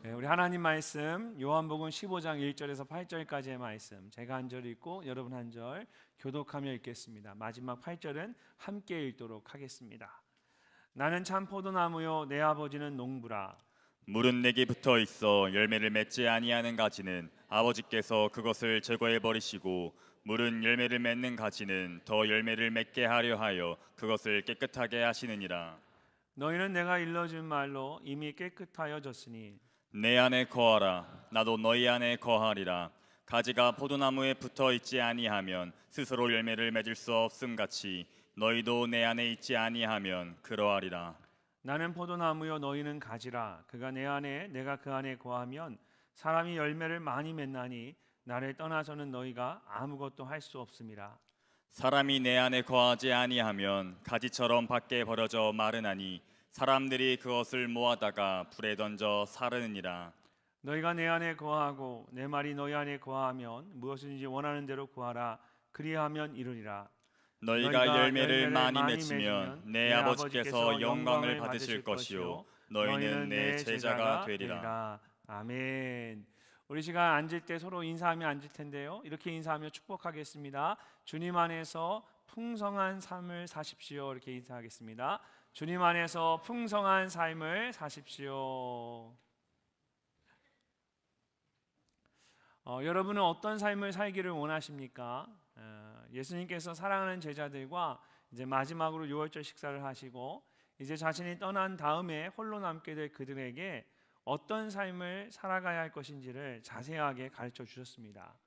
우리 하나님 말씀 요한복음 15장 1절에서 8절까지의 말씀 제가 한 절 읽고 여러분 한 절 교독하며 읽겠습니다. 마지막 8절은 함께 읽도록 하겠습니다. 나는 참 포도나무요 내 아버지는 농부라. 물은 내게 붙어 있어 열매를 맺지 아니하는 가지는 아버지께서 그것을 제거해 버리시고 물은 열매를 맺는 가지는 더 열매를 맺게 하려 하여 그것을 깨끗하게 하시느니라. 너희는 내가 일러준 말로 이미 깨끗하여졌으니 내 안에 거하라. 나도 너희 안에 거하리라. 가지가 포도나무에 붙어 있지 아니하면 스스로 열매를 맺을 수 없음 같이 너희도 내 안에 있지 아니하면 그러하리라. 나는 포도나무요 너희는 가지라. 그가 내 안에 내가 그 안에 거하면 사람이 열매를 많이 맺나니 나를 떠나서는 너희가 아무것도 할 수 없음이라. 사람이 내 안에 거하지 아니하면 가지처럼 밖에 버려져 마르나니 사람들이 그것을 모아다가 불에 던져 사르느니라. 너희가 내 안에 거하고 내 말이 너희 안에 거하면 무엇이든지 원하는 대로 구하라. 그리하면 이루리라. 너희가 열매를 많이 맺으면 내 아버지께서 영광을 받으실 것이요 너희는 내 제자가 되리라. 아멘. 우리 시간 앉을 때 서로 인사하며 앉을 텐데요. 이렇게 인사하며 축복하겠습니다. 주님 안에서 풍성한 삶을 사십시오. 이렇게 인사하겠습니다. 주님 안에서 풍성한 삶을 사십시오. 여러분은 어떤 삶을 살기를 원하십니까? 예수님께서 사랑하는 제자들과 이제 마지막으로 유월절 식사를 하시고 이제 자신이 떠난 다음에 홀로 남게 될 그들에게 어떤 삶을 살아가야 할 것인지를 자세하게 가르쳐 주셨습니다.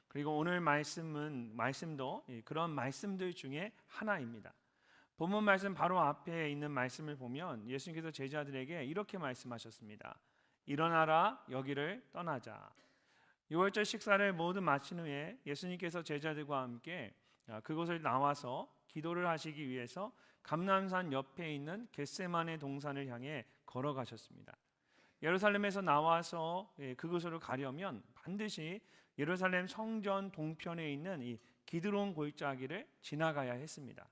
그리고 오늘 말씀도 그런 말씀들 중에 하나입니다. 본문 말씀 바로 앞에 있는 말씀을 보면 예수님께서 제자들에게 이렇게 말씀하셨습니다. 일어나라 여기를 떠나자. 유월절 식사를 모두 마친 후에 예수님께서 제자들과 함께 그곳을 나와서 기도를 하시기 위해서 감람산 옆에 있는 겟세마네 동산을 향해 걸어가셨습니다. 예루살렘에서 나와서 그곳으로 가려면 반드시 예루살렘 성전 동편에 있는 이 기드론 골짜기를 지나가야 했습니다.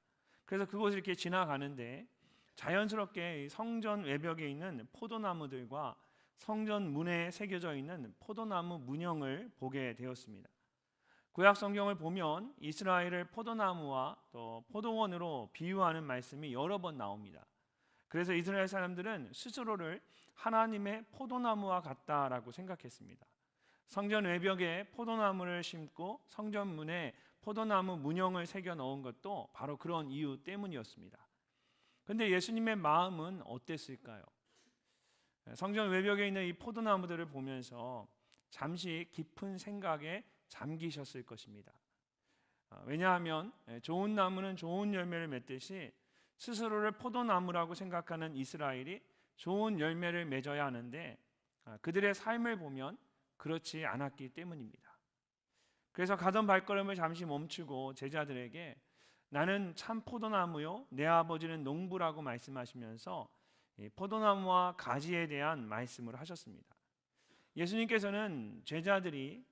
그래서 그곳을 이렇게 지나가는데 자연스럽게 성전 외벽에 있는 포도나무들과 성전 문에 새겨져 있는 포도나무 문형을 보게 되었습니다. 구약 성경을 보면 이스라엘을 포도나무와 또 포도원으로 비유하는 말씀이 여러 번 나옵니다. 그래서 이스라엘 사람들은 스스로를 하나님의 포도나무와 같다라고 생각했습니다. 성전 외벽에 포도나무를 심고 성전 문에 포도나무 문형을 새겨 넣은 것도 바로 그런 이유 때문이었습니다. 그런데 예수님의 마음은 어땠을까요? 성전 외벽에 있는 이 포도나무들을 보면서 잠시 깊은 생각에 잠기셨을 것입니다. 왜냐하면 좋은 나무는 좋은 열매를 맺듯이 스스로를 포도나무라고 생각하는 이스라엘이 좋은 열매를 맺어야 하는데 그들의 삶을 보면 그렇지 않았기 때문입니다. 그래서 가던 발걸음을 잠시 멈추고 제자들에게 나는 참 포도나무요 내 아버지는 농부라고 말씀하시면서 포도나무와 가지에 대한 말씀을 하셨습니다. 예수님께서는 제자들이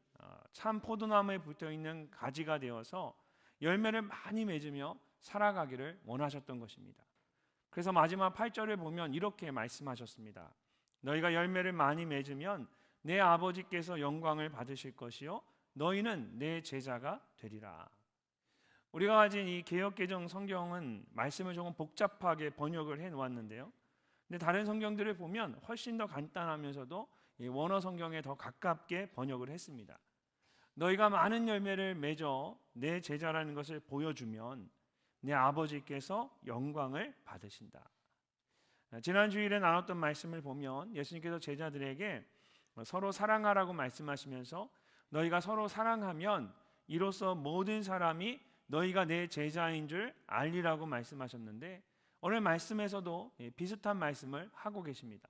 참 포도나무에 붙어있는 가지가 되어서 열매를 많이 맺으며 살아가기를 원하셨던 것입니다. 그래서 마지막 8절을 보면 이렇게 말씀하셨습니다. 너희가 열매를 많이 맺으면 내 아버지께서 영광을 받으실 것이요 너희는 내 제자가 되리라. 우리가 가진 이 개역개정 성경은 말씀을 조금 복잡하게 번역을 해놓았는데요. 근데 다른 성경들을 보면 훨씬 더 간단하면서도 원어 성경에 더 가깝게 번역을 했습니다. 너희가 많은 열매를 맺어 내 제자라는 것을 보여주면 내 아버지께서 영광을 받으신다. 지난 주일에 나눴던 말씀을 보면 예수님께서 제자들에게 서로 사랑하라고 말씀하시면서 너희가 서로 사랑하면 이로써 모든 사람이 너희가 내 제자인 줄 알리라고 말씀하셨는데 오늘 말씀에서도 비슷한 말씀을 하고 계십니다.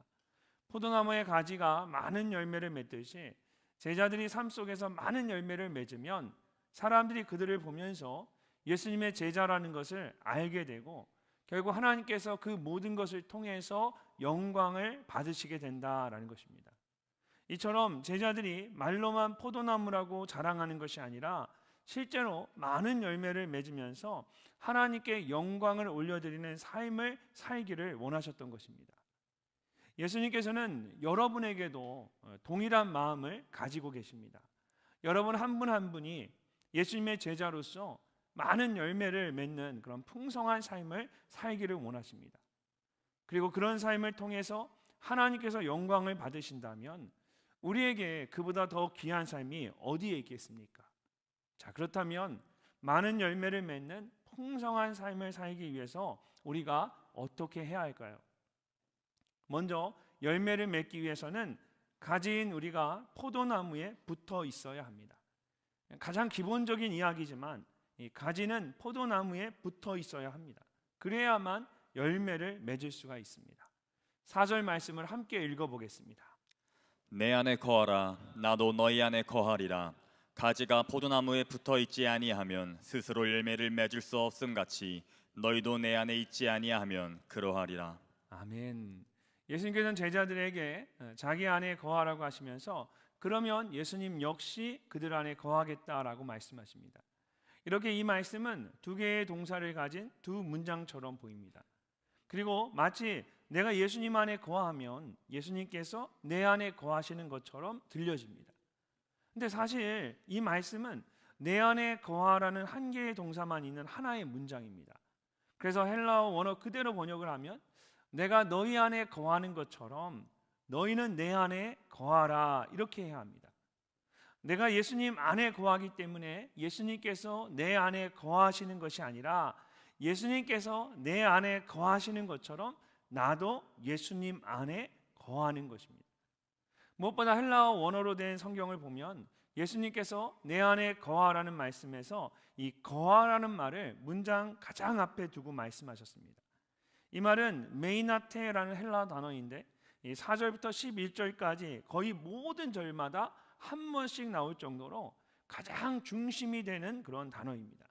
포도나무의 가지가 많은 열매를 맺듯이 제자들이 삶 속에서 많은 열매를 맺으면 사람들이 그들을 보면서 예수님의 제자라는 것을 알게 되고 결국 하나님께서 그 모든 것을 통해서 영광을 받으시게 된다라는 것입니다. 이처럼 제자들이 말로만 포도나무라고 자랑하는 것이 아니라 실제로 많은 열매를 맺으면서 하나님께 영광을 올려드리는 삶을 살기를 원하셨던 것입니다. 예수님께서는 여러분에게도 동일한 마음을 가지고 계십니다. 여러분 한 분 한 분이 예수님의 제자로서 많은 열매를 맺는 그런 풍성한 삶을 살기를 원하십니다. 그리고 그런 삶을 통해서 하나님께서 영광을 받으신다면 우리에게 그보다 더 귀한 삶이 어디에 있겠습니까? 자, 그렇다면 많은 열매를 맺는 풍성한 삶을 살기 위해서 우리가 어떻게 해야 할까요? 먼저 열매를 맺기 위해서는 가지인 우리가 포도나무에 붙어 있어야 합니다. 가장 기본적인 이야기지만 이 가지는 포도나무에 붙어 있어야 합니다. 그래야만 열매를 맺을 수가 있습니다. 4절 말씀을 함께 읽어보겠습니다. 내 안에 거하라 나도 너희 안에 거하리라. 가지가 포도나무에 붙어 있지 아니하면 스스로 열매를 맺을 수 없음 같이 너희도 내 안에 있지 아니하면 그러하리라. 아멘. 예수님께서는 제자들에게 자기 안에 거하라고 하시면서 그러면 예수님 역시 그들 안에 거하겠다라고 말씀하십니다. 이렇게 이 말씀은 두 개의 동사를 가진 두 문장처럼 보입니다. 그리고 마치 내가 예수님 안에 거하면 예수님께서 내 안에 거하시는 것처럼 들려집니다. 근데 사실 이 말씀은 내 안에 거하라는 한 개의 동사만 있는 하나의 문장입니다. 그래서 헬라어 원어 그대로 번역을 하면 내가 너희 안에 거하는 것처럼 너희는 내 안에 거하라 이렇게 해야 합니다. 내가 예수님 안에 거하기 때문에 예수님께서 내 안에 거하시는 것이 아니라 예수님께서 내 안에 거하시는 것처럼 나도 예수님 안에 거하는 것입니다. 무엇보다 헬라어 원어로 된 성경을 보면 예수님께서 내 안에 거하라는 말씀에서 이 거하라는 말을 문장 가장 앞에 두고 말씀하셨습니다. 이 말은 메이나테라는 헬라어 단어인데 4절부터 11절까지 거의 모든 절마다 한 번씩 나올 정도로 가장 중심이 되는 그런 단어입니다.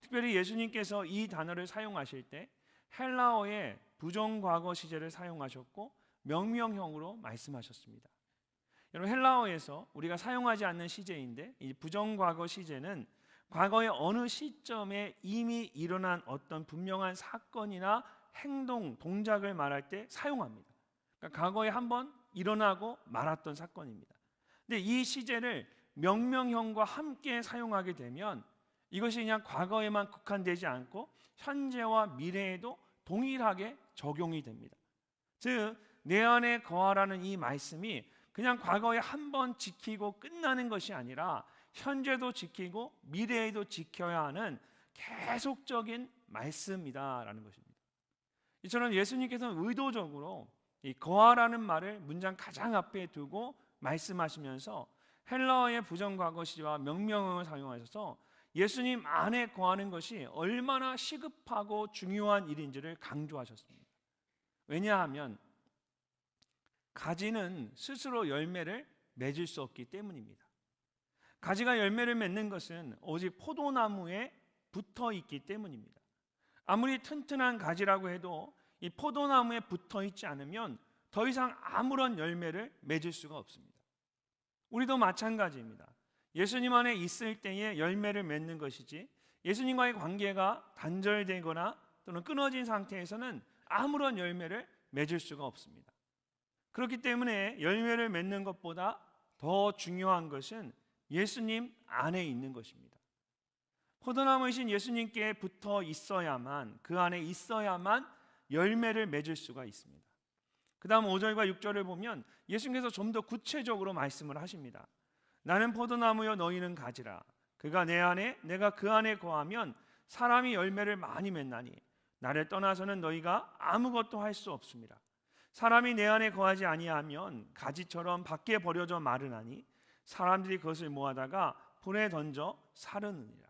특별히 예수님께서 이 단어를 사용하실 때 헬라어의 부정과거 시제를 사용하셨고 명명형으로 말씀하셨습니다. 여러분 헬라어에서 우리가 사용하지 않는 시제인데 이 부정과거 시제는 과거의 어느 시점에 이미 일어난 어떤 분명한 사건이나 행동, 동작을 말할 때 사용합니다. 그러니까 과거에 한번 일어나고 말았던 사건입니다. 근데 이 시제를 명명형과 함께 사용하게 되면 이것이 그냥 과거에만 국한되지 않고 현재와 미래에도 동일하게 적용이 됩니다. 즉, 내 안에 거하라는 이 말씀이 그냥 과거에 한번 지키고 끝나는 것이 아니라 현재도 지키고 미래에도 지켜야 하는 계속적인 말씀이다라는 것입니다. 이처럼 예수님께서는 의도적으로 이 거하라는 말을 문장 가장 앞에 두고 말씀하시면서 헬라어의 부정과거 시제와 명명형을 사용하셔서 예수님 안에 거하는 것이 얼마나 시급하고 중요한 일인지를 강조하셨습니다. 왜냐하면 가지는 스스로 열매를 맺을 수 없기 때문입니다. 가지가 열매를 맺는 것은 오직 포도나무에 붙어 있기 때문입니다. 아무리 튼튼한 가지라고 해도 이 포도나무에 붙어 있지 않으면 더 이상 아무런 열매를 맺을 수가 없습니다. 우리도 마찬가지입니다. 예수님 안에 있을 때에 열매를 맺는 것이지 예수님과의 관계가 단절되거나 또는 끊어진 상태에서는 아무런 열매를 맺을 수가 없습니다. 그렇기 때문에 열매를 맺는 것보다 더 중요한 것은 예수님 안에 있는 것입니다. 포도나무이신 예수님께 붙어 있어야만, 그 안에 있어야만 열매를 맺을 수가 있습니다. 그 다음 5절과 6절을 보면 예수님께서 좀 더 구체적으로 말씀을 하십니다. 나는 포도나무여 너희는 가지라. 그가 내 안에 내가 그 안에 거하면 사람이 열매를 많이 맺나니 나를 떠나서는 너희가 아무것도 할 수 없습니다. 사람이 내 안에 거하지 아니하면 가지처럼 밖에 버려져 마르나니 사람들이 그것을 모아다가 불에 던져 사르느니라.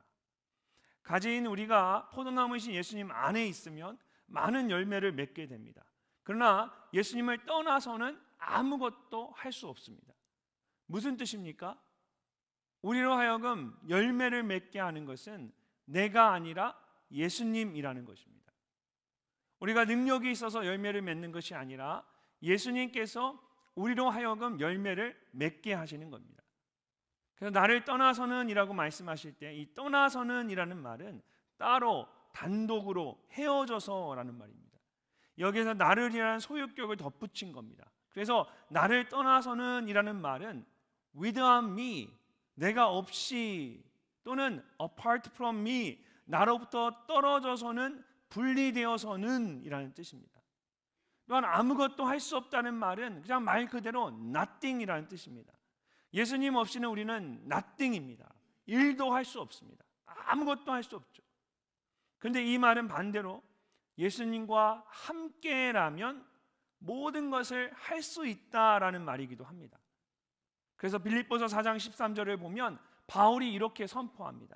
가지인 우리가 포도나무이신 예수님 안에 있으면 많은 열매를 맺게 됩니다. 그러나 예수님을 떠나서는 아무것도 할 수 없습니다. 무슨 뜻입니까? 우리로 하여금 열매를 맺게 하는 것은 내가 아니라 예수님이라는 것입니다. 우리가 능력이 있어서 열매를 맺는 것이 아니라 예수님께서 우리로 하여금 열매를 맺게 하시는 겁니다. 그래서 나를 떠나서는 이라고 말씀하실 때 이 떠나서는 이라는 말은 따로 단독으로 헤어져서라는 말입니다. 여기에서 나를이라는 소유격을 덧붙인 겁니다. 그래서 나를 떠나서는 이라는 말은 without me, 내가 없이, 또는 apart from me, 나로부터 떨어져서는, 분리되어서는 이라는 뜻입니다. 또한 아무것도 할 수 없다는 말은 그냥 말 그대로 nothing이라는 뜻입니다. 예수님 없이는 우리는 nothing입니다. 일도 할 수 없습니다. 아무것도 할 수 없죠. 그런데 이 말은 반대로 예수님과 함께라면 모든 것을 할 수 있다라는 말이기도 합니다. 그래서 빌립보서 4장 13절을 보면 바울이 이렇게 선포합니다.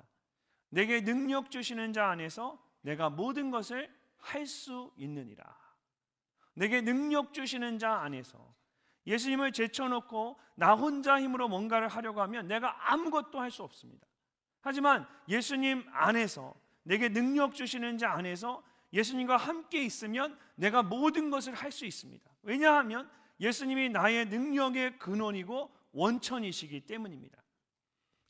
내게 능력 주시는 자 안에서 내가 모든 것을 할 수 있느니라. 내게 능력 주시는 자 안에서, 예수님을 제쳐놓고 나 혼자 힘으로 뭔가를 하려고 하면 내가 아무것도 할 수 없습니다. 하지만 예수님 안에서, 내게 능력 주시는 자 안에서 예수님과 함께 있으면 내가 모든 것을 할 수 있습니다. 왜냐하면 예수님이 나의 능력의 근원이고 원천이시기 때문입니다.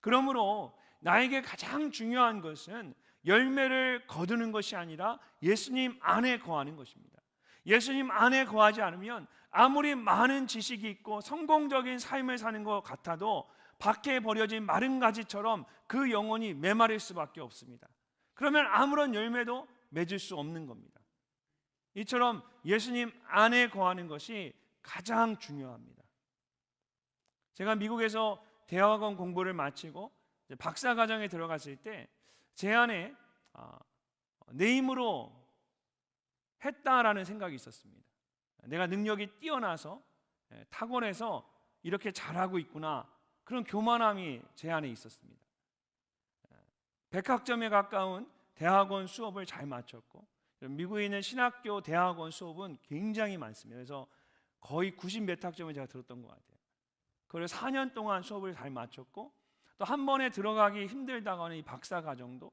그러므로 나에게 가장 중요한 것은 열매를 거두는 것이 아니라 예수님 안에 거하는 것입니다. 예수님 안에 거하지 않으면 아무리 많은 지식이 있고 성공적인 삶을 사는 것 같아도 밖에 버려진 마른 가지처럼 그 영혼이 메마를 수밖에 없습니다. 그러면 아무런 열매도 맺을 수 없는 겁니다. 이처럼 예수님 안에 거하는 것이 가장 중요합니다. 제가 미국에서 대학원 공부를 마치고 박사과정에 들어갔을 때 제 안에 내 힘으로 했다라는 생각이 있었습니다. 내가 능력이 뛰어나서 탁월해서 이렇게 잘하고 있구나, 그런 교만함이 제 안에 있었습니다. 100학점에 가까운 대학원 수업을 잘 마쳤고, 미국에 있는 신학교 대학원 수업은 굉장히 많습니다. 그래서 거의 90몇 학점을 제가 들었던 것 같아요. 그걸 4년 동안 수업을 잘 마쳤고, 또 한 번에 들어가기 힘들다고 하는 이 박사과정도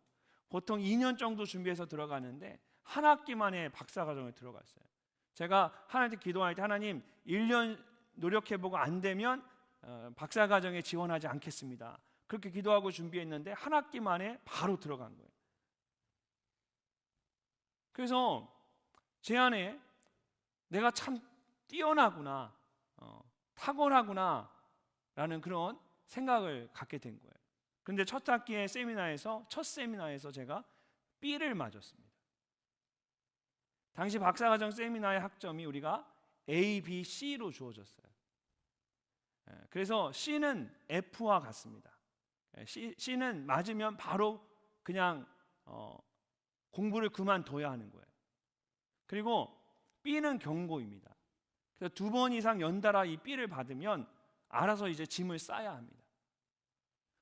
보통 2년 정도 준비해서 들어가는데 한 학기 만에 박사과정에 들어갔어요. 제가 하나님께 기도할 때, 하나님 1년 노력해보고 안 되면 박사과정에 지원하지 않겠습니다, 그렇게 기도하고 준비했는데 한 학기 만에 바로 들어간 거예요. 그래서 제 안에 내가 참 뛰어나구나, 탁월하구나 라는 그런 생각을 갖게 된 거예요. 그런데 첫 학기의 첫 세미나에서 제가 B를 맞았습니다. 당시 박사과정 세미나의 학점이 우리가 A, B, C로 주어졌어요. 그래서 C는 F와 같습니다. C는 맞으면 바로 그냥 공부를 그만둬야 하는 거예요. 그리고 B는 경고입니다. 그래서 2번 이상 연달아 이 B를 받으면 알아서 이제 짐을 싸야 합니다.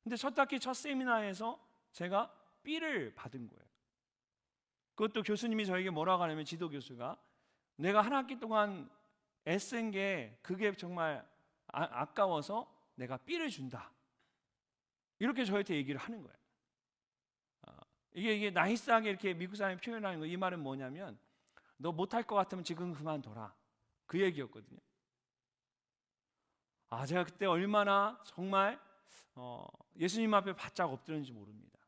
근데 첫 학기 첫 세미나에서 제가 B를 받은 거예요. 그것도 교수님이 저에게 뭐라고 하냐면, 지도 교수가 내가 한 학기 동안 애쓴 게 그게 정말 아까워서 내가 B를 준다, 이렇게 저한테 얘기를 하는 거예요. 이게 나이스하게 이렇게 미국 사람이 표현하는 거, 이 말은 뭐냐면 너 못할 것 같으면 지금 그만둬라, 그 얘기였거든요. 제가 그때 얼마나 정말 예수님 앞에 바짝 엎드렸는지 모릅니다.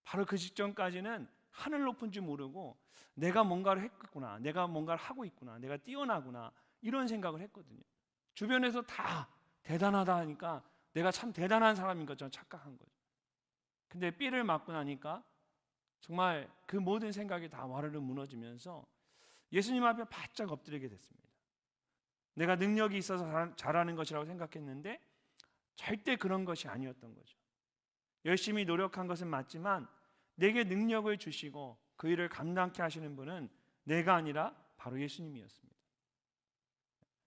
바로 그 직전까지는 하늘 높은 줄 모르고 내가 뭔가를 했구나, 내가 뭔가를 하고 있구나, 내가 뛰어나구나, 이런 생각을 했거든요. 주변에서 다 대단하다 하니까 내가 참 대단한 사람인 것처럼 착각한 거죠. 근데 B를 맞고 나니까 정말 그 모든 생각이 다 와르르 무너지면서 예수님 앞에 바짝 엎드리게 됐습니다. 내가 능력이 있어서 잘하는 것이라고 생각했는데 절대 그런 것이 아니었던 거죠. 열심히 노력한 것은 맞지만 내게 능력을 주시고 그 일을 감당케 하시는 분은 내가 아니라 바로 예수님이었습니다.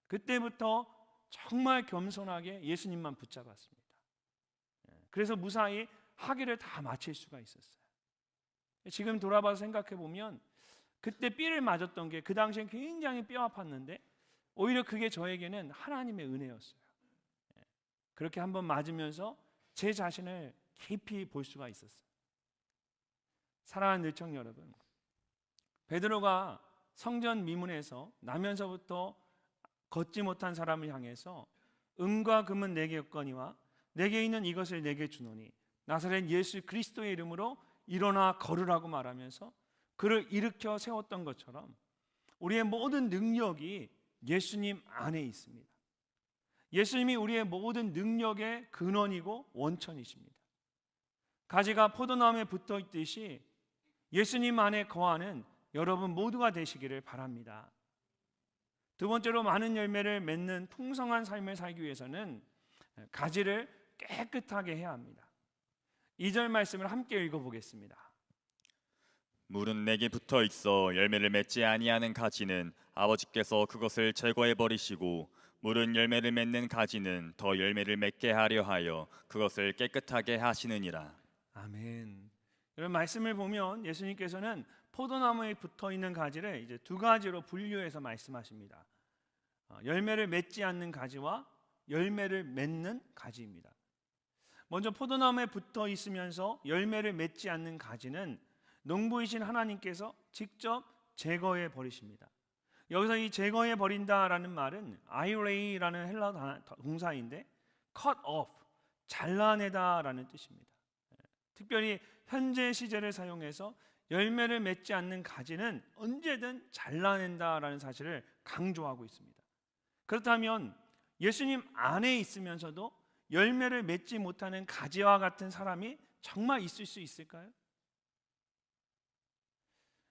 그때부터 정말 겸손하게 예수님만 붙잡았습니다. 그래서 무사히 학위를 다 마칠 수가 있었어요. 지금 돌아봐서 생각해 보면 그때 B를 맞았던 게 그 당시엔 굉장히 뼈 아팠는데 오히려 그게 저에게는 하나님의 은혜였어요. 그렇게 한번 맞으면서 제 자신을 깊이 볼 수가 있었어요. 사랑하는 늘청 여러분, 베드로가 성전 미문에서 나면서부터 걷지 못한 사람을 향해서 은과 금은 내게 없거니와 내게 있는 이것을 내게 주노니 나사렛 예수 그리스도의 이름으로 일어나 걸으라고 말하면서 그를 일으켜 세웠던 것처럼 우리의 모든 능력이 예수님 안에 있습니다. 예수님이 우리의 모든 능력의 근원이고 원천이십니다. 가지가 포도나무에 붙어 있듯이 예수님 안에 거하는 여러분 모두가 되시기를 바랍니다. 두 번째로 많은 열매를 맺는 풍성한 삶을 살기 위해서는 가지를 깨끗하게 해야 합니다. 2절 말씀을 함께 읽어보겠습니다. 물은 내게 붙어 있어 열매를 맺지 아니하는 가지는 아버지께서 그것을 제거해 버리시고 물은 열매를 맺는 가지는 더 열매를 맺게 하려 하여 그것을 깨끗하게 하시느니라. 아멘. 이런 말씀을 보면 예수님께서는 포도나무에 붙어 있는 가지를 이제 두 가지로 분류해서 말씀하십니다. 열매를 맺지 않는 가지와 열매를 맺는 가지입니다. 먼저 포도나무에 붙어 있으면서 열매를 맺지 않는 가지는 농부이신 하나님께서 직접 제거해 버리십니다. 여기서 이 제거해 버린다라는 말은 아이레이라는 헬라 동사인데 cut off, 잘라내다라는 뜻입니다. 특별히 현재 시제를 사용해서 열매를 맺지 않는 가지는 언제든 잘라낸다라는 사실을 강조하고 있습니다. 그렇다면 예수님 안에 있으면서도 열매를 맺지 못하는 가지와 같은 사람이 정말 있을 수 있을까요?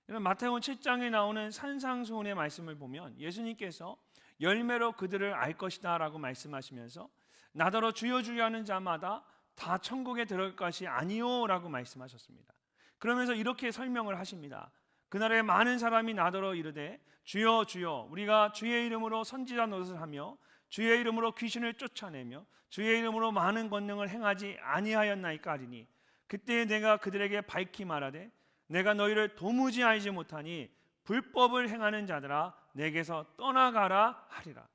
마태복음 7장에 나오는 산상수훈의 말씀을 보면 예수님께서 열매로 그들을 알 것이다 라고 말씀하시면서 나더러 주여 주여 하는 자마다 다 천국에 들어갈 것이 아니요 라고 말씀하셨습니다. 그러면서 이렇게 설명을 하십니다. 그날에 많은 사람이 나더러 이르되 주여 주여 우리가 주의 이름으로 선지자 노릇을 하며 주의 이름으로 귀신을 쫓아내며 주의 이름으로 많은 권능을 행하지 아니하였나이까 하리니 그때 내가 그들에게 밝히 말하되 내가 너희를 도무지 알지 못하니 불법을 행하는 자들아 내게서 떠나가라 하리라.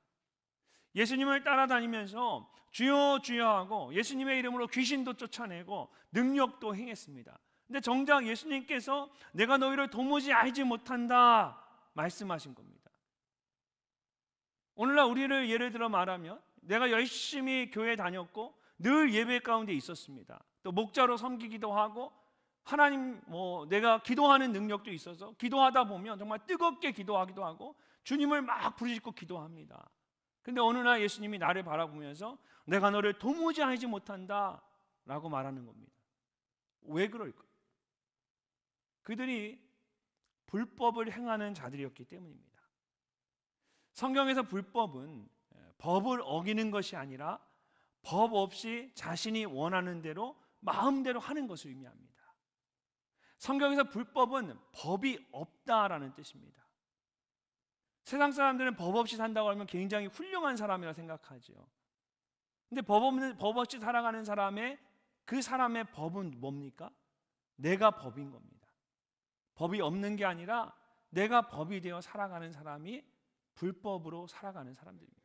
예수님을 따라다니면서 주여 주여 하고 예수님의 이름으로 귀신도 쫓아내고 능력도 행했습니다. 근데 정작 예수님께서 내가 너희를 도무지 알지 못한다 말씀하신 겁니다. 오늘날 우리를 예를 들어 말하면 내가 열심히 교회 다녔고 늘 예배 가운데 있었습니다. 또 목자로 섬기기도 하고 하나님 내가 기도하는 능력도 있어서 기도하다 보면 정말 뜨겁게 기도하기도 하고 주님을 막 부르짖고 기도합니다. 근데 어느 날 예수님이 나를 바라보면서 내가 너를 도무지 알지 못한다 라고 말하는 겁니다. 왜 그럴까? 그들이 불법을 행하는 자들이었기 때문입니다. 성경에서 불법은 법을 어기는 것이 아니라 법 없이 자신이 원하는 대로 마음대로 하는 것을 의미합니다. 성경에서 불법은 법이 없다라는 뜻입니다. 세상 사람들은 법 없이 산다고 하면 굉장히 훌륭한 사람이라 생각하죠. 근데 법 없이 살아가는 사람의 그 사람의 법은 뭡니까? 내가 법인 겁니다. 법이 없는 게 아니라 내가 법이 되어 살아가는 사람이 불법으로 살아가는 사람들입니다.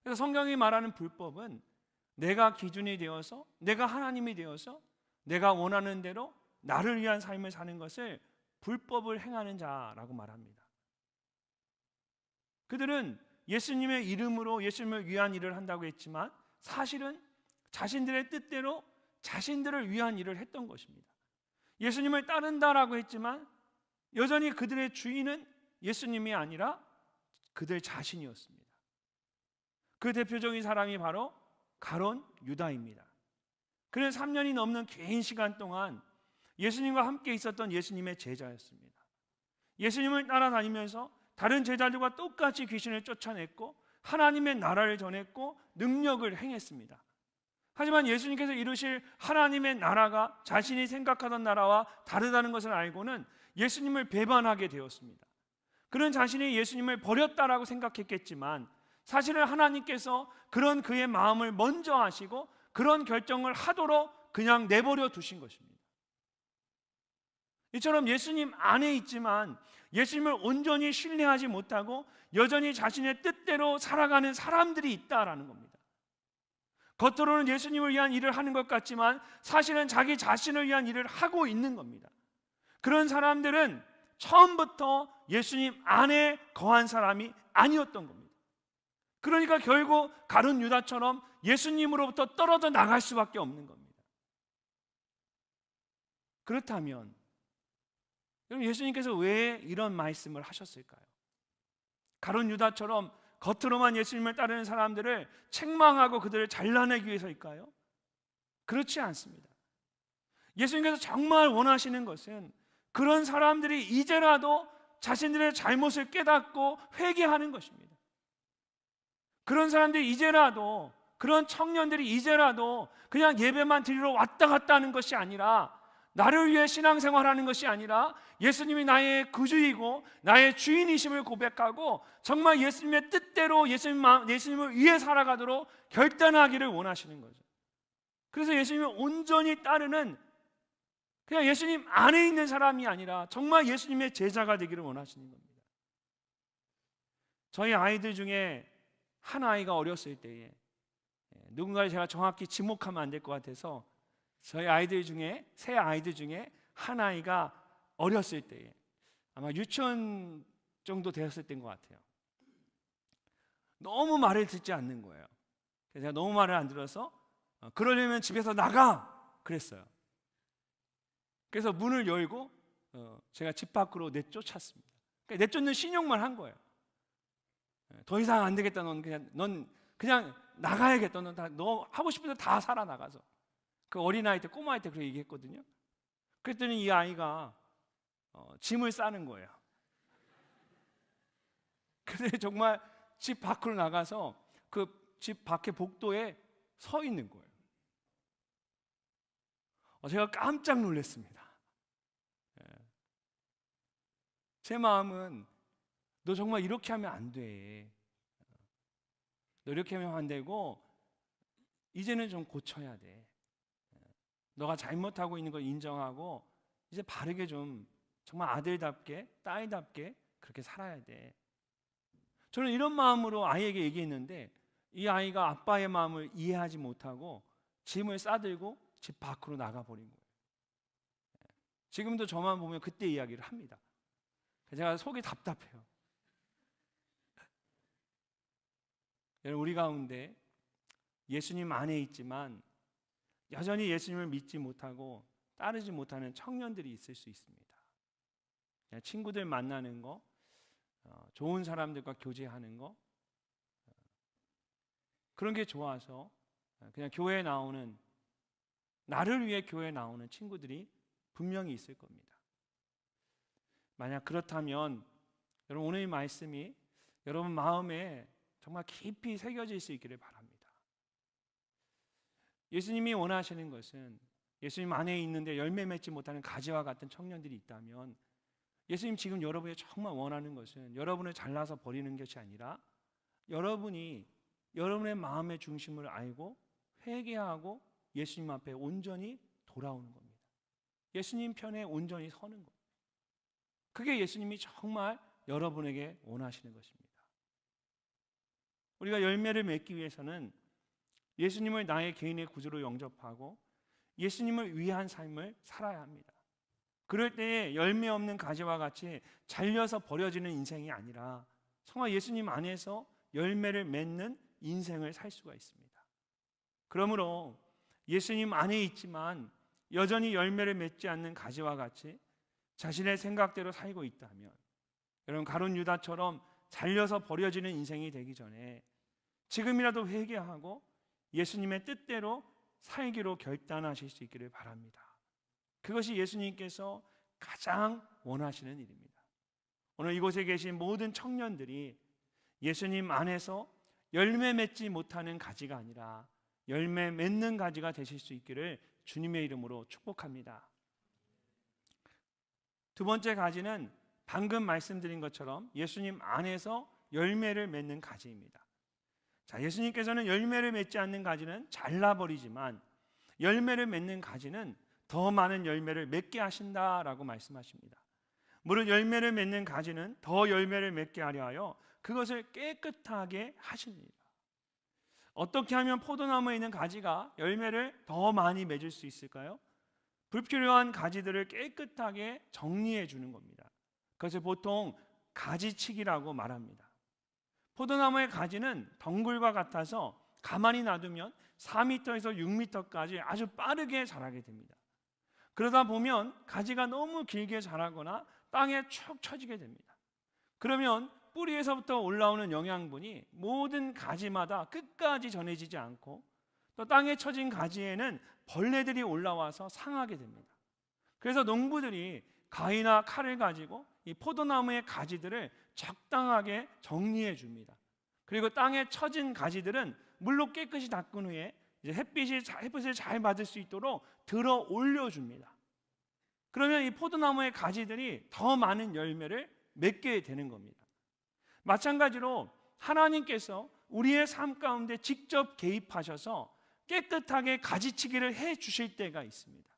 그래서 성경이 말하는 불법은 내가 기준이 되어서 내가 하나님이 되어서 내가 원하는 대로 나를 위한 삶을 사는 것을 불법을 행하는 자라고 말합니다. 그들은 예수님의 이름으로 예수님을 위한 일을 한다고 했지만 사실은 자신들의 뜻대로 자신들을 위한 일을 했던 것입니다. 예수님을 따른다라고 했지만 여전히 그들의 주인은 예수님이 아니라 그들 자신이었습니다. 그 대표적인 사람이 바로 가론 유다입니다. 그는 3년이 넘는 긴 시간 동안 예수님과 함께 있었던 예수님의 제자였습니다. 예수님을 따라다니면서 다른 제자들과 똑같이 귀신을 쫓아냈고 하나님의 나라를 전했고 능력을 행했습니다. 하지만 예수님께서 이루실 하나님의 나라가 자신이 생각하던 나라와 다르다는 것을 알고는 예수님을 배반하게 되었습니다. 그는 자신이 예수님을 버렸다라고 생각했겠지만 사실은 하나님께서 그런 그의 마음을 먼저 아시고 그런 결정을 하도록 그냥 내버려 두신 것입니다. 이처럼 예수님 안에 있지만 예수님을 온전히 신뢰하지 못하고 여전히 자신의 뜻대로 살아가는 사람들이 있다라는 겁니다. 겉으로는 예수님을 위한 일을 하는 것 같지만 사실은 자기 자신을 위한 일을 하고 있는 겁니다. 그런 사람들은 처음부터 예수님 안에 거한 사람이 아니었던 겁니다. 그러니까 결국 가룟 유다처럼 예수님으로부터 떨어져 나갈 수밖에 없는 겁니다. 그렇다면 여러분 예수님께서 왜 이런 말씀을 하셨을까요? 가룟 유다처럼 겉으로만 예수님을 따르는 사람들을 책망하고 그들을 잘라내기 위해서일까요? 그렇지 않습니다. 예수님께서 정말 원하시는 것은 그런 사람들이 이제라도 자신들의 잘못을 깨닫고 회개하는 것입니다. 그런 사람들이 이제라도, 그런 청년들이 이제라도 그냥 예배만 드리러 왔다 갔다 하는 것이 아니라, 나를 위해 신앙생활하는 것이 아니라 예수님이 나의 구주이고 나의 주인이심을 고백하고 정말 예수님의 뜻대로 예수님을 위해 살아가도록 결단하기를 원하시는 거죠. 그래서 예수님을 온전히 따르는, 그냥 예수님 안에 있는 사람이 아니라 정말 예수님의 제자가 되기를 원하시는 겁니다. 저희 아이들 중에 한 아이가 어렸을 때에, 누군가를 제가 정확히 지목하면 안 될 것 같아서 저희 아이들 중에, 세 아이들 중에 한 아이가 어렸을 때에, 아마 유치원 정도 되었을 때인 것 같아요. 너무 말을 듣지 않는 거예요. 그래서 제가 너무 말을 안 들어서 그러려면 집에서 나가! 그랬어요. 그래서 문을 열고 제가 집 밖으로 내쫓았습니다. 그러니까 내쫓는 신용만 한 거예요. 더 이상 안 되겠다. 넌 그냥 나가야겠다. 너 하고 싶은 데 다 살아나가서. 그 어린아이 때, 꼬마아이 때 그렇게 얘기했거든요. 그랬더니 이 아이가 짐을 싸는 거예요. 근데 정말 집 밖으로 나가서 그 집 밖에 복도에 서 있는 거예요. 제가 깜짝 놀랐습니다. 제 마음은, 너 정말 이렇게 하면 안 돼. 너 이렇게 하면 안 되고 이제는 좀 고쳐야 돼. 너가 잘못하고 있는 걸 인정하고 이제 바르게 좀, 정말 아들답게 딸답게 그렇게 살아야 돼. 저는 이런 마음으로 아이에게 얘기했는데 이 아이가 아빠의 마음을 이해하지 못하고 짐을 싸들고 집 밖으로 나가버린 거예요. 지금도 저만 보면 그때 이야기를 합니다. 제가 속이 답답해요. 여러분, 우리 가운데 예수님 안에 있지만 여전히 예수님을 믿지 못하고 따르지 못하는 청년들이 있을 수 있습니다. 그냥 친구들 만나는 거, 좋은 사람들과 교제하는 거, 그런 게 좋아서 그냥 교회에 나오는, 나를 위해 교회에 나오는 친구들이 분명히 있을 겁니다. 만약 그렇다면 여러분, 오늘 이 말씀이 여러분 마음에 정말 깊이 새겨질 수 있기를 바랍니다. 예수님이 원하시는 것은, 예수님 안에 있는데 열매 맺지 못하는 가지와 같은 청년들이 있다면, 예수님 지금 여러분이 정말 원하는 것은 여러분을 잘라서 버리는 것이 아니라 여러분이 여러분의 마음의 중심을 알고 회개하고 예수님 앞에 온전히 돌아오는 겁니다. 예수님 편에 온전히 서는 겁니다. 그게 예수님이 정말 여러분에게 원하시는 것입니다. 우리가 열매를 맺기 위해서는 예수님을 나의 개인의 구주로 영접하고 예수님을 위한 삶을 살아야 합니다. 그럴 때에 열매 없는 가지와 같이 잘려서 버려지는 인생이 아니라 정말 예수님 안에서 열매를 맺는 인생을 살 수가 있습니다. 그러므로 예수님 안에 있지만 여전히 열매를 맺지 않는 가지와 같이 자신의 생각대로 살고 있다면, 여러분, 가룟 유다처럼 잘려서 버려지는 인생이 되기 전에 지금이라도 회개하고 예수님의 뜻대로 살기로 결단하실 수 있기를 바랍니다. 그것이 예수님께서 가장 원하시는 일입니다. 오늘 이곳에 계신 모든 청년들이 예수님 안에서 열매 맺지 못하는 가지가 아니라 열매 맺는 가지가 되실 수 있기를 주님의 이름으로 축복합니다. 두 번째 가지는 방금 말씀드린 것처럼 예수님 안에서 열매를 맺는 가지입니다. 자, 예수님께서는 열매를 맺지 않는 가지는 잘라버리지만 열매를 맺는 가지는 더 많은 열매를 맺게 하신다라고 말씀하십니다. 무릇 열매를 맺는 가지는 더 열매를 맺게 하려 하여 그것을 깨끗하게 하십니다. 어떻게 하면 포도나무에 있는 가지가 열매를 더 많이 맺을 수 있을까요? 불필요한 가지들을 깨끗하게 정리해 주는 겁니다. 그것을 보통 가지치기라고 말합니다. 포도나무의 가지는 덩굴과 같아서 가만히 놔두면 4m에서 6m까지 아주 빠르게 자라게 됩니다. 그러다 보면 가지가 너무 길게 자라거나 땅에 축 처지게 됩니다. 그러면 뿌리에서부터 올라오는 영양분이 모든 가지마다 끝까지 전해지지 않고 또 땅에 쳐진 가지에는 벌레들이 올라와서 상하게 됩니다. 그래서 농부들이 가위나 칼을 가지고 이 포도나무의 가지들을 적당하게 정리해 줍니다. 그리고 땅에 처진 가지들은 물로 깨끗이 닦은 후에 이제 햇빛을 잘 받을 수 있도록 들어 올려 줍니다. 그러면 이 포도나무의 가지들이 더 많은 열매를 맺게 되는 겁니다. 마찬가지로 하나님께서 우리의 삶 가운데 직접 개입하셔서 깨끗하게 가지치기를 해 주실 때가 있습니다.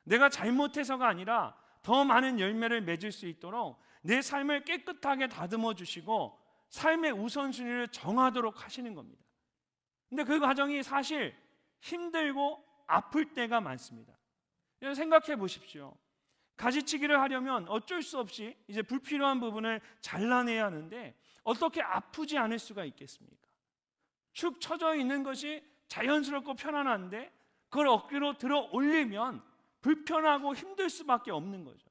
내가 잘못해서가 아니라 더 많은 열매를 맺을 수 있도록 내 삶을 깨끗하게 다듬어 주시고 삶의 우선순위를 정하도록 하시는 겁니다. 근데 그 과정이 사실 힘들고 아플 때가 많습니다. 생각해 보십시오. 가지치기를 하려면 어쩔 수 없이 이제 불필요한 부분을 잘라내야 하는데 어떻게 아프지 않을 수가 있겠습니까? 축 처져 있는 것이 자연스럽고 편안한데 그걸 어깨로 들어 올리면 불편하고 힘들 수밖에 없는 거죠.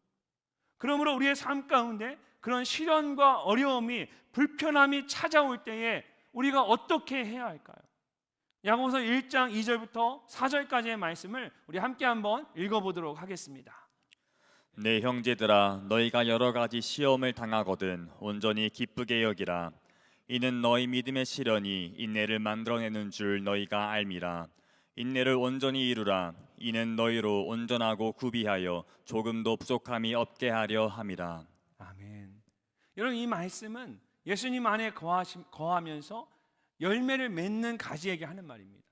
그러므로 우리의 삶 가운데 그런 시련과 어려움이 불편함이 찾아올 때에 우리가 어떻게 해야 할까요? 야고보서 1장 2절부터 4절까지의 말씀을 우리 함께 한번 읽어보도록 하겠습니다. 내 형제들아 너희가 여러 가지 시험을 당하거든 온전히 기쁘게 여기라. 이는 너희 믿음의 시련이 인내를 만들어내는 줄 너희가 알미라. 인내를 온전히 이루라. 이는 너희로 온전하고 구비하여 조금도 부족함이 없게 하려 함이라. 아멘. 여러분, 이 말씀은 예수님 안에 거하면서 열매를 맺는 가지에게 하는 말입니다.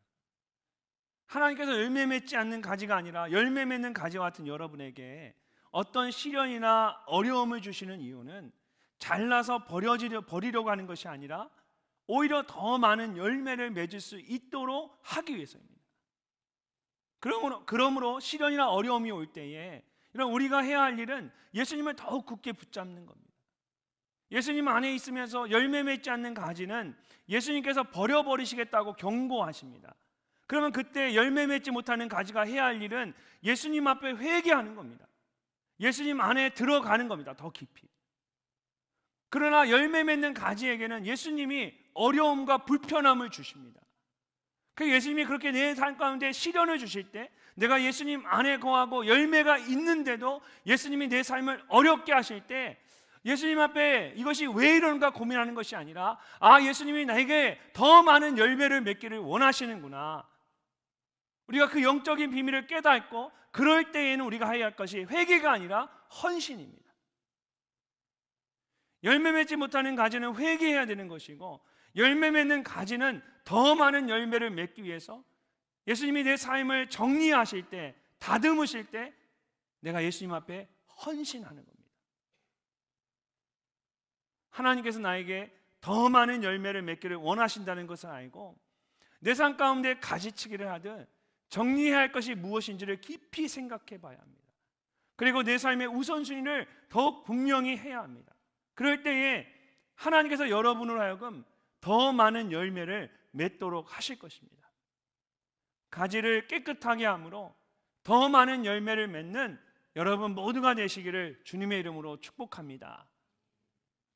하나님께서 열매 맺지 않는 가지가 아니라 열매 맺는 가지와 같은 여러분에게 어떤 시련이나 어려움을 주시는 이유는 잘라서 버리려고 하는 것이 아니라 오히려 더 많은 열매를 맺을 수 있도록 하기 위해서입니다. 그러므로 시련이나 어려움이 올 때에 우리가 해야 할 일은 예수님을 더욱 굳게 붙잡는 겁니다. 예수님 안에 있으면서 열매 맺지 않는 가지는 예수님께서 버려버리시겠다고 경고하십니다. 그러면 그때 열매 맺지 못하는 가지가 해야 할 일은 예수님 앞에 회개하는 겁니다. 예수님 안에 들어가는 겁니다. 더 깊이. 그러나 열매 맺는 가지에게는 예수님이 어려움과 불편함을 주십니다. 그 예수님이 그렇게 내 삶 가운데 시련을 주실 때 내가 예수님 안에 거하고 열매가 있는데도 예수님이 내 삶을 어렵게 하실 때 예수님 앞에 이것이 왜 이러는가 고민하는 것이 아니라 예수님이 나에게 더 많은 열매를 맺기를 원하시는구나. 우리가 그 영적인 비밀을 깨닫고 그럴 때에는 우리가 해야 할 것이 회개가 아니라 헌신입니다. 열매 맺지 못하는 가지는 회개해야 되는 것이고 열매 맺는 가지는 더 많은 열매를 맺기 위해서 예수님이 내 삶을 정리하실 때, 다듬으실 때 내가 예수님 앞에 헌신하는 겁니다. 하나님께서 나에게 더 많은 열매를 맺기를 원하신다는 것을 알고 내 삶 가운데 가지치기를 하듯 정리해야 할 것이 무엇인지를 깊이 생각해 봐야 합니다. 그리고 내 삶의 우선순위를 더욱 분명히 해야 합니다. 그럴 때에 하나님께서 여러분으로 하여금 더 많은 열매를 맺도록 하실 것입니다. 가지를 깨끗하게 함으로 더 많은 열매를 맺는 여러분 모두가 되시기를 주님의 이름으로 축복합니다.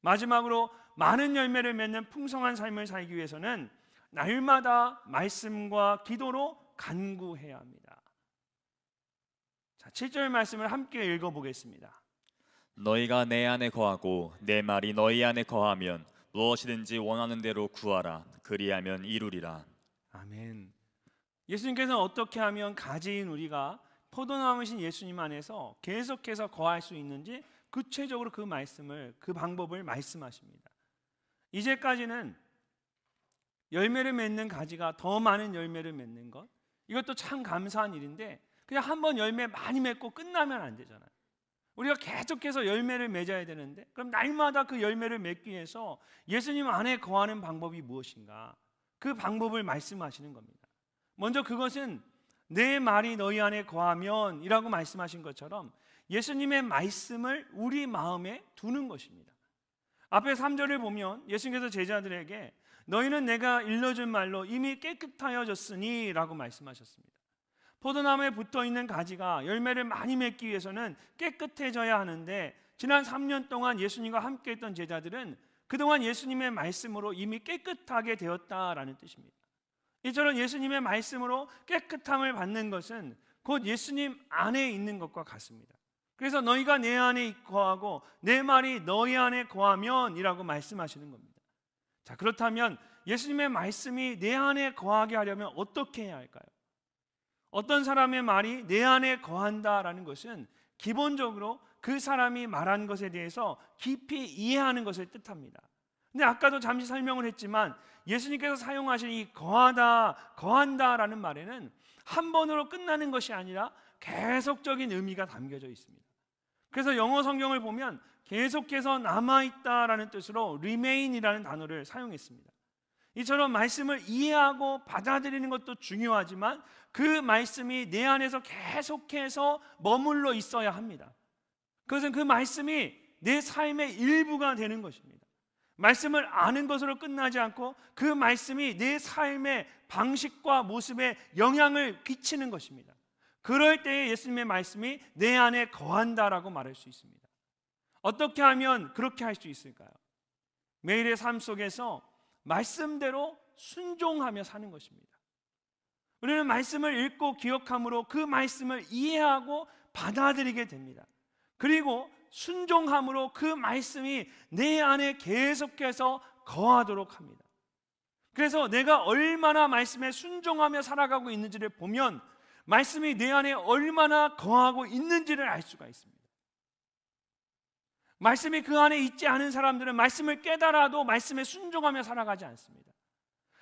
마지막으로 많은 열매를 맺는 풍성한 삶을 살기 위해서는 날마다 말씀과 기도로 간구해야 합니다. 자, 7절 말씀을 함께 읽어보겠습니다. 너희가 내 안에 거하고 내 말이 너희 안에 거하면 무엇이든지 원하는 대로 구하라. 그리하면 이루리라. 아멘. 예수님께서는 어떻게 하면 가지인 우리가 포도나무신 예수님 안에서 계속해서 거할 수 있는지 구체적으로 그 방법을 말씀하십니다. 이제까지는 열매를 맺는 가지가 더 많은 열매를 맺는 것, 이것도 참 감사한 일인데 그냥 한번 열매 많이 맺고 끝나면 안 되잖아요. 우리가 계속해서 열매를 맺어야 되는데 그럼 날마다 그 열매를 맺기 위해서 예수님 안에 거하는 방법이 무엇인가? 그 방법을 말씀하시는 겁니다. 먼저 그것은 내 말이 너희 안에 거하면 이라고 말씀하신 것처럼 예수님의 말씀을 우리 마음에 두는 것입니다. 앞에 3절을 보면 예수님께서 제자들에게 너희는 내가 일러준 말로 이미 깨끗하여졌으니 라고 말씀하셨습니다. 포도나무에 붙어있는 가지가 열매를 많이 맺기 위해서는 깨끗해져야 하는데 지난 3년 동안 예수님과 함께 했던 제자들은 그동안 예수님의 말씀으로 이미 깨끗하게 되었다라는 뜻입니다. 이처럼 예수님의 말씀으로 깨끗함을 받는 것은 곧 예수님 안에 있는 것과 같습니다. 그래서 너희가 내 안에 거하고 내 말이 너희 안에 거하면 이라고 말씀하시는 겁니다. 자, 그렇다면 예수님의 말씀이 내 안에 거하게 하려면 어떻게 해야 할까요? 어떤 사람의 말이 내 안에 거한다라는 것은 기본적으로 그 사람이 말한 것에 대해서 깊이 이해하는 것을 뜻합니다. 근데 아까도 잠시 설명을 했지만 예수님께서 사용하신 이 거하다, 거한다라는 말에는 한 번으로 끝나는 것이 아니라 계속적인 의미가 담겨져 있습니다. 그래서 영어 성경을 보면 계속해서 남아있다라는 뜻으로 remain이라는 단어를 사용했습니다. 이처럼 말씀을 이해하고 받아들이는 것도 중요하지만 그 말씀이 내 안에서 계속해서 머물러 있어야 합니다. 그것은 그 말씀이 내 삶의 일부가 되는 것입니다. 말씀을 아는 것으로 끝나지 않고 그 말씀이 내 삶의 방식과 모습에 영향을 끼치는 것입니다. 그럴 때에 예수님의 말씀이 내 안에 거한다라고 말할 수 있습니다. 어떻게 하면 그렇게 할 수 있을까요? 매일의 삶 속에서 말씀대로 순종하며 사는 것입니다. 우리는 말씀을 읽고 기억함으로 그 말씀을 이해하고 받아들이게 됩니다. 그리고 순종함으로 그 말씀이 내 안에 계속해서 거하도록 합니다. 그래서 내가 얼마나 말씀에 순종하며 살아가고 있는지를 보면 말씀이 내 안에 얼마나 거하고 있는지를 알 수가 있습니다. 말씀이 그 안에 있지 않은 사람들은 말씀을 깨달아도 말씀에 순종하며 살아가지 않습니다.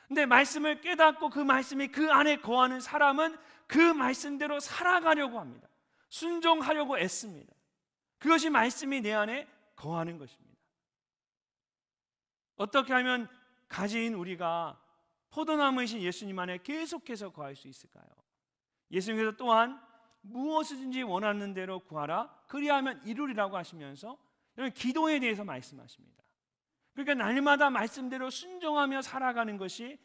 근데 말씀을 깨닫고 그 말씀이 그 안에 거하는 사람은 그 말씀대로 살아가려고 합니다. 순종하려고 애씁니다. 그것이 말씀이 내 안에 거하는 것입니다. 어떻게 하면 가지인 우리가 포도나무이신 예수님 안에 계속해서 거할 수 있을까요? 예수님께서 또한 무엇이든지 원하는 대로 구하라 그리하면 이루리라고 하시면서 기도에 대해서 말씀하십니다. 그러니까 날마다 말씀대로 순종하며 살아가는 것이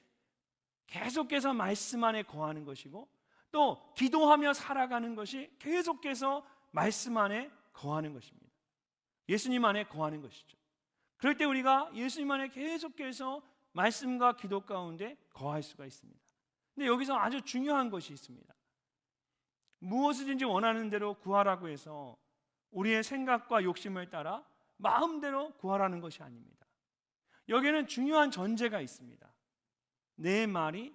계속해서 말씀 안에 거하는 것이고 또 기도하며 살아가는 것이 계속해서 말씀 안에 거하는 것입니다. 예수님 안에 거하는 것이죠. 그럴 때 우리가 예수님 안에 계속해서 말씀과 기도 가운데 거할 수가 있습니다. 근데 여기서 아주 중요한 것이 있습니다. 무엇이든지 원하는 대로 구하라고 해서 우리의 생각과 욕심을 따라 마음대로 구하라는 것이 아닙니다. 여기에는 중요한 전제가 있습니다. 내 말이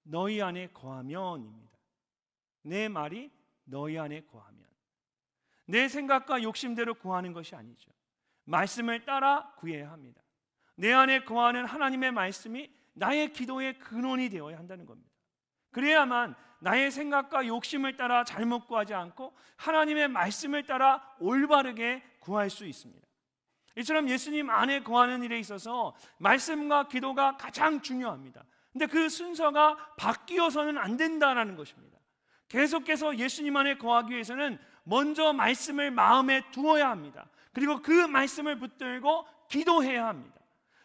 너희 안에 거하면입니다. 내 말이 너희 안에 거하면. 내 생각과 욕심대로 구하는 것이 아니죠. 말씀을 따라 구해야 합니다. 내 안에 거하는 하나님의 말씀이 나의 기도의 근원이 되어야 한다는 겁니다. 그래야만 나의 생각과 욕심을 따라 잘못 구하지 않고 하나님의 말씀을 따라 올바르게 구할 수 있습니다. 이처럼 예수님 안에 거하는 일에 있어서 말씀과 기도가 가장 중요합니다. 근데 그 순서가 바뀌어서는 안 된다는 것입니다. 계속해서 예수님 안에 거하기 위해서는 먼저 말씀을 마음에 두어야 합니다. 그리고 그 말씀을 붙들고 기도해야 합니다.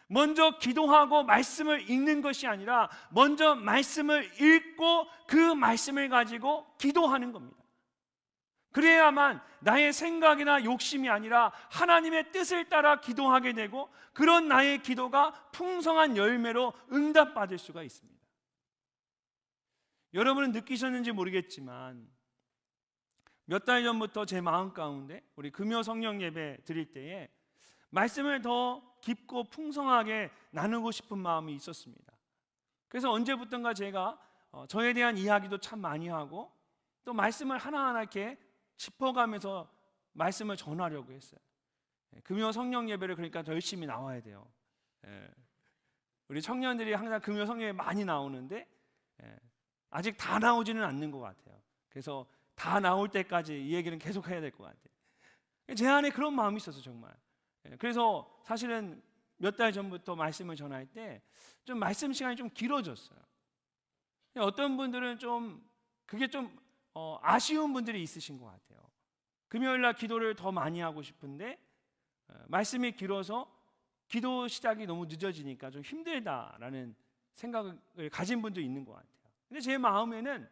먼저 기도하고 말씀을 읽는 것이 아니라 먼저 말씀을 읽고 그 말씀을 가지고 기도하는 겁니다. 그래야만 나의 생각이나 욕심이 아니라 하나님의 뜻을 따라 기도하게 되고 그런 나의 기도가 풍성한 열매로 응답받을 수가 있습니다. 여러분은 느끼셨는지 모르겠지만 몇 달 전부터 제 마음 가운데 우리 금요 성령 예배 드릴 때에 말씀을 더 깊고 풍성하게 나누고 싶은 마음이 있었습니다. 그래서 언제부턴가 제가 저에 대한 이야기도 참 많이 하고 또 말씀을 하나하나 이렇게 짚어가면서 말씀을 전하려고 했어요. 금요 성령 예배를 그러니까 더 열심히 나와야 돼요. 우리 청년들이 항상 금요 성령 예배 많이 나오는데 아직 다 나오지는 않는 것 같아요. 그래서 다 나올 때까지 이 얘기는 계속 해야 될 것 같아요. 제 안에 그런 마음이 있었어요, 정말. 그래서 사실은 몇 달 전부터 말씀을 전할 때 좀 말씀 시간이 좀 길어졌어요. 어떤 분들은 좀 그게 좀 아쉬운 분들이 있으신 것 같아요. 금요일날 기도를 더 많이 하고 싶은데 말씀이 길어서 기도 시작이 너무 늦어지니까 좀 힘들다라는 생각을 가진 분도 있는 것 같아요. 근데 제 마음에는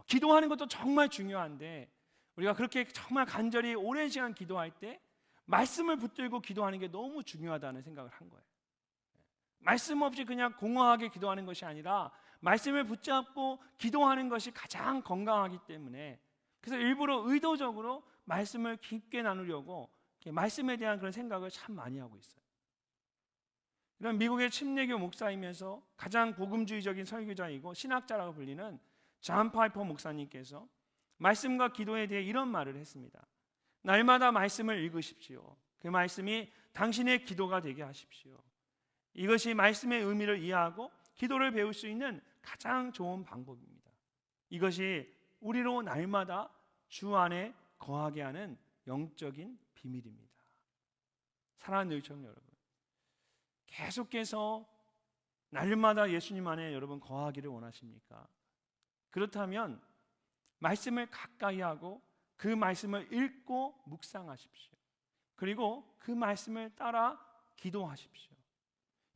기도하는 것도 정말 중요한데 우리가 그렇게 정말 간절히 오랜 시간 기도할 때 말씀을 붙들고 기도하는 게 너무 중요하다는 생각을 한 거예요. 말씀 없이 그냥 공허하게 기도하는 것이 아니라 말씀을 붙잡고 기도하는 것이 가장 건강하기 때문에, 그래서 일부러 의도적으로 말씀을 깊게 나누려고 말씀에 대한 그런 생각을 참 많이 하고 있어요. 이런 미국의 침례교 목사이면서 가장 복음주의적인 설교자이고 신학자라고 불리는 존 파이퍼 목사님께서 말씀과 기도에 대해 이런 말을 했습니다. 날마다 말씀을 읽으십시오. 그 말씀이 당신의 기도가 되게 하십시오. 이것이 말씀의 의미를 이해하고 기도를 배울 수 있는 가장 좋은 방법입니다. 이것이 우리로 날마다 주 안에 거하게 하는 영적인 비밀입니다. 사랑하는 의청 여러분, 계속해서 날마다 예수님 안에 여러분 거하기를 원하십니까? 그렇다면 말씀을 가까이 하고 그 말씀을 읽고 묵상하십시오. 그리고 그 말씀을 따라 기도하십시오.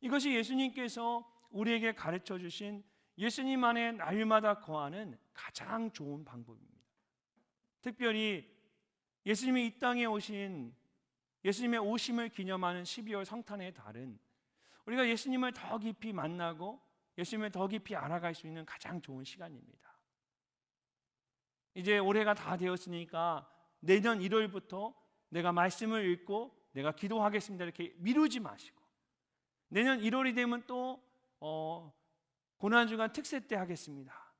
이것이 예수님께서 우리에게 가르쳐 주신 예수님 안에 날마다 거하는 가장 좋은 방법입니다. 특별히 예수님이 이 땅에 오신 예수님의 오심을 기념하는 12월 성탄의 달은 우리가 예수님을 더 깊이 만나고 예수님을 더 깊이 알아갈 수 있는 가장 좋은 시간입니다. 이제 올해가 다 되었으니까 내년 1월부터 내가 말씀을 읽고 내가 기도하겠습니다 이렇게 미루지 마시고, 내년 1월이 되면 또 고난주간 특세 때 하겠습니다.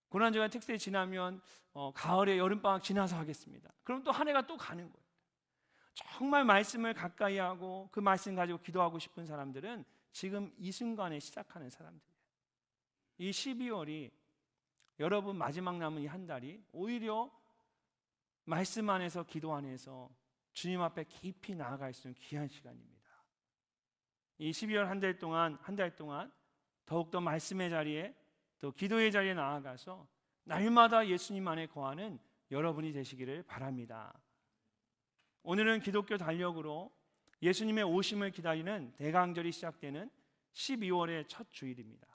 고난주간 특세 지나면 가을에 여름방학 지나서 하겠습니다. 그럼 또 한 해가 또 가는 거예요. 정말 말씀을 가까이 하고 그 말씀 가지고 기도하고 싶은 사람들은 지금 이 순간에 시작하는 사람들이에요. 이 12월이 여러분 마지막 남은 이 한 달이 오히려 말씀 안에서 기도 안에서 주님 앞에 깊이 나아갈 수 있는 귀한 시간입니다. 이 12월 한 달 동안 더욱더 말씀의 자리에 또 기도의 자리에 나아가서 날마다 예수님 안에 거하는 여러분이 되시기를 바랍니다. 오늘은 기독교 달력으로 예수님의 오심을 기다리는 대강절이 시작되는 12월의 첫 주일입니다.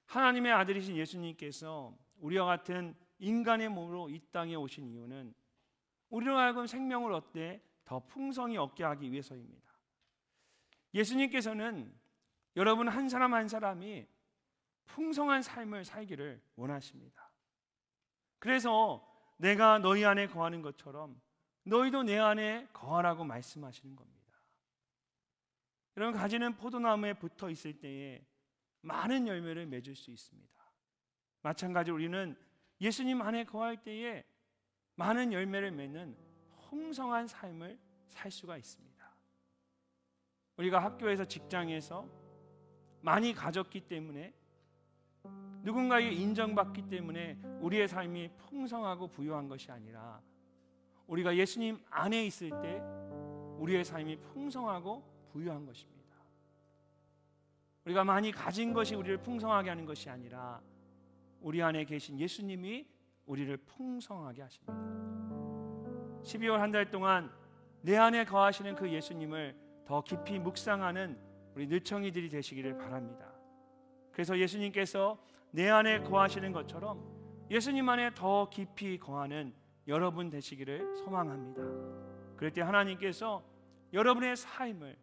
하나님의 아들이신 예수님께서 우리와 같은 인간의 몸으로 이 땅에 오신 이유는 우리로 하여금 생명을 얻되 더 풍성히 얻게 하기 위해서입니다. 예수님께서는 여러분 한 사람 한 사람이 풍성한 삶을 살기를 원하십니다. 그래서 내가 너희 안에 거하는 것처럼 너희도 내 안에 거하라고 말씀하시는 겁니다. 여러분, 가지는 포도나무에 붙어 있을 때에 많은 열매를 맺을 수 있습니다. 마찬가지로 우리는 예수님 안에 거할 때에 많은 열매를 맺는 풍성한 삶을 살 수가 있습니다. 우리가 학교에서 직장에서 많이 가졌기 때문에 누군가에게 인정받기 때문에 우리의 삶이 풍성하고 부유한 것이 아니라 우리가 예수님 안에 있을 때 우리의 삶이 풍성하고 부유한 것입니다. 우리가 많이 가진 것이 우리를 풍성하게 하는 것이 아니라 우리 안에 계신 예수님이 우리를 풍성하게 하십니다. 12월 한 달 동안 내 안에 거하시는 그 예수님을 더 깊이 묵상하는 우리 느청이들이 되시기를 바랍니다. 그래서 예수님께서 내 안에 거하시는 것처럼 예수님 안에 더 깊이 거하는 여러분 되시기를 소망합니다. 그럴 때 하나님께서 여러분의 삶을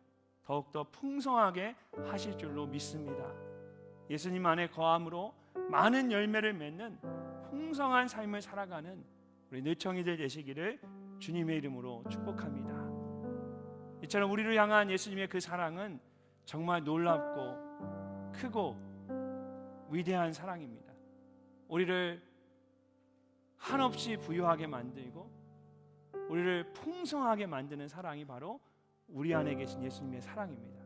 더욱더 풍성하게 하실 줄로 믿습니다. 예수님 안에 거함으로 많은 열매를 맺는 풍성한 삶을 살아가는 우리 느청이들 되시기를 주님의 이름으로 축복합니다. 이처럼 우리를 향한 예수님의 그 사랑은 정말 놀랍고 크고 위대한 사랑입니다. 우리를 한없이 부유하게 만들고 우리를 풍성하게 만드는 사랑이 바로 우리 안에 계신 예수님의 사랑입니다.